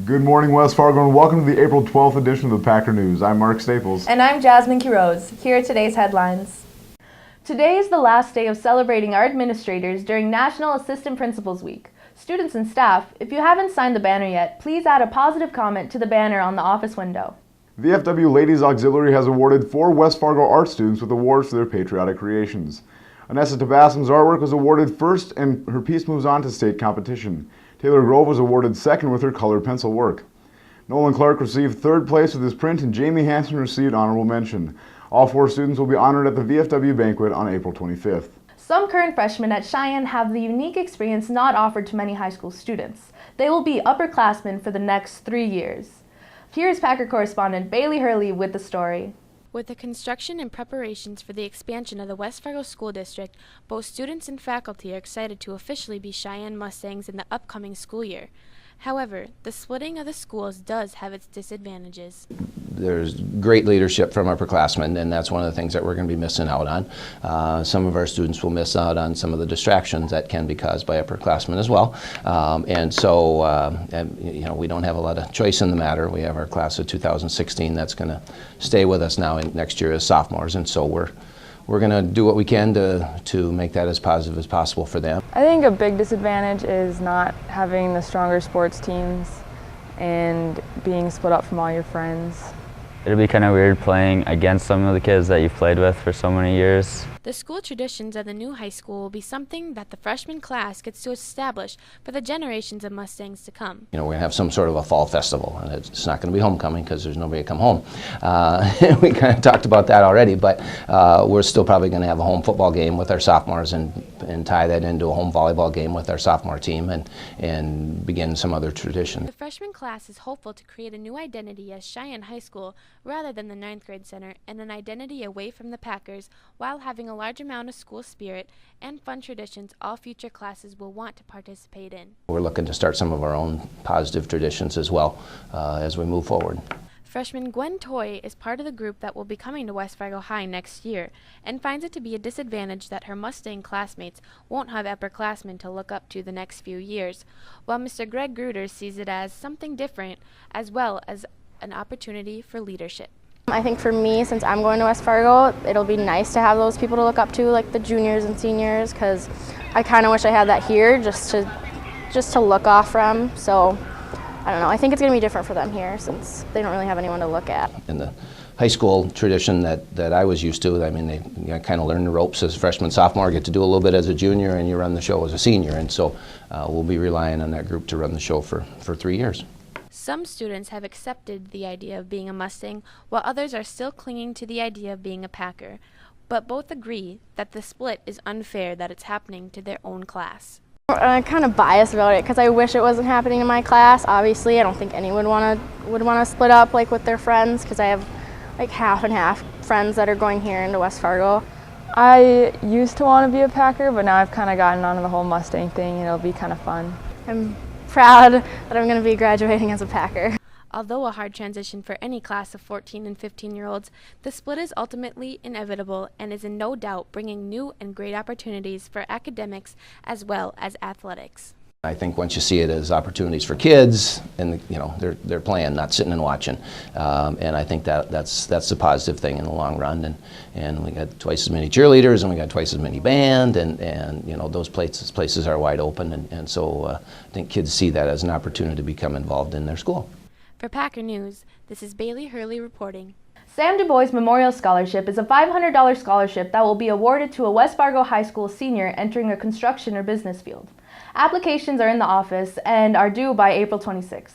Good morning, West Fargo, and welcome to the April 12th edition of the Packer News. I'm Mark Staples. And I'm Jasmine Quiroz. Here are today's headlines. Today is the last day of celebrating our administrators during National Assistant Principals Week. Students and staff, if you haven't signed the banner yet, please add a positive comment to the banner on the office window. VFW Ladies Auxiliary has awarded 4 West Fargo art students with awards for their patriotic creations. Anessa Tabasum's artwork was awarded first, and her piece moves on to state competition. Taylor Grove was awarded second with her colored pencil work. Nolan Clark received third place with his print, and Jamie Hansen received honorable mention. All 4 students will be honored at the VFW banquet on April 25th. Some current freshmen at Cheyenne have the unique experience not offered to many high school students. They will be upperclassmen for the next 3 years. Here's Packer correspondent Bailey Hurley with the story. With the construction and preparations for the expansion of the West Fargo School District, both students and faculty are excited to officially be Cheyenne Mustangs in the upcoming school year. However, the splitting of the schools does have its disadvantages. There's great leadership from upperclassmen, and that's one of the things that we're going to be missing out on. Some of our students will miss out on some of the distractions that can be caused by upperclassmen as well. We don't have a lot of choice in the matter. We have our class of 2016 that's going to stay with us now next year as sophomores, and so we're going to do what we can to make that as positive as possible for them. I think a big disadvantage is not having the stronger sports teams and being split up from all your friends. It'll be kind of weird playing against some of the kids that you've played with for so many years. The school traditions of the new high school will be something that the freshman class gets to establish for the generations of Mustangs to come. We're going to have some sort of a fall festival, and it's not going to be homecoming because there's nobody to come home. We kind of talked about that already, but we're still probably going to have a home football game with our sophomores and tie that into a home volleyball game with our sophomore team and begin some other tradition. The freshman class is hopeful to create a new identity as Cheyenne High School rather than the 9th grade center, and an identity away from the Packers while having a large amount of school spirit and fun traditions all future classes will want to participate in. We're looking to start some of our own positive traditions as well as we move forward. Freshman Gwen Toy is part of the group that will be coming to West Fargo High next year and finds it to be a disadvantage that her Mustang classmates won't have upperclassmen to look up to the next few years, while Mr. Greg Gruder sees it as something different as well as an opportunity for leadership. I think for me, since I'm going to West Fargo, it'll be nice to have those people to look up to, like the juniors and seniors, because I kind of wish I had that here just to look off from. So I don't know, I think it's going to be different for them here since they don't really have anyone to look at. In the high school tradition that I was used to, I mean, they kind of learn the ropes as a freshman, sophomore, get to do a little bit as a junior, and you run the show as a senior. And so we'll be relying on that group to run the show for 3 years. Some students have accepted the idea of being a Mustang, while others are still clinging to the idea of being a Packer. But both agree that the split is unfair that it's happening to their own class. I'm kind of biased about it because I wish it wasn't happening in my class. Obviously, I don't think anyone would want to split up like with their friends because I have like half and half friends that are going here into West Fargo. I used to want to be a Packer, but now I've kind of gotten onto the whole Mustang thing, and it'll be kind of fun. I'm proud that I'm going to be graduating as a Packer. Although a hard transition for any class of 14 and 15-year-olds, the split is ultimately inevitable and is in no doubt bringing new and great opportunities for academics as well as athletics. I think once you see it as opportunities for kids, and they're playing, not sitting and watching, and I think that's the positive thing in the long run. And we got twice as many cheerleaders, and we got twice as many band, and those places are wide open, and so I think kids see that as an opportunity to become involved in their school. For Packer News, this is Bailey Hurley reporting. Sam Du Bois Memorial Scholarship is a $500 scholarship that will be awarded to a West Fargo High School senior entering a construction or business field. Applications are in the office and are due by April 26th.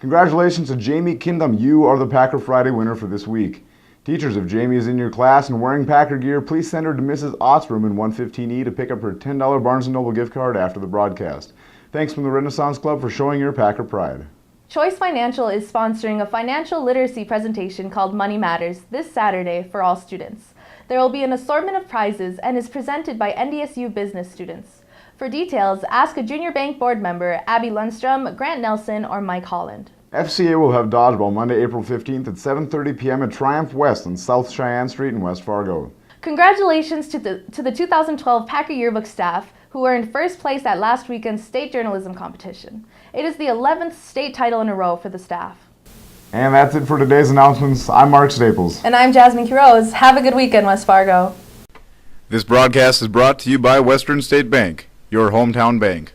Congratulations to Jamie Kindum. You are the Packer Friday winner for this week. Teachers, if Jamie is in your class and wearing Packer gear, please send her to Mrs. Ott's room in 115E to pick up her $10 Barnes & Noble gift card after the broadcast. Thanks from the Renaissance Club for showing your Packer pride. Choice Financial is sponsoring a financial literacy presentation called Money Matters this Saturday for all students. There will be an assortment of prizes and is presented by NDSU business students. For details, ask a junior bank board member, Abby Lundstrom, Grant Nelson, or Mike Holland. FCA will have dodgeball Monday, April 15th at 7:30 p.m. at Triumph West on South Cheyenne Street in West Fargo. Congratulations to the 2012 Packer Yearbook staff who earned first place at last weekend's state journalism competition. It is the 11th state title in a row for the staff. And that's it for today's announcements. I'm Mark Staples. And I'm Jasmine Quiroz. Have a good weekend, West Fargo. This broadcast is brought to you by Western State Bank, your hometown bank.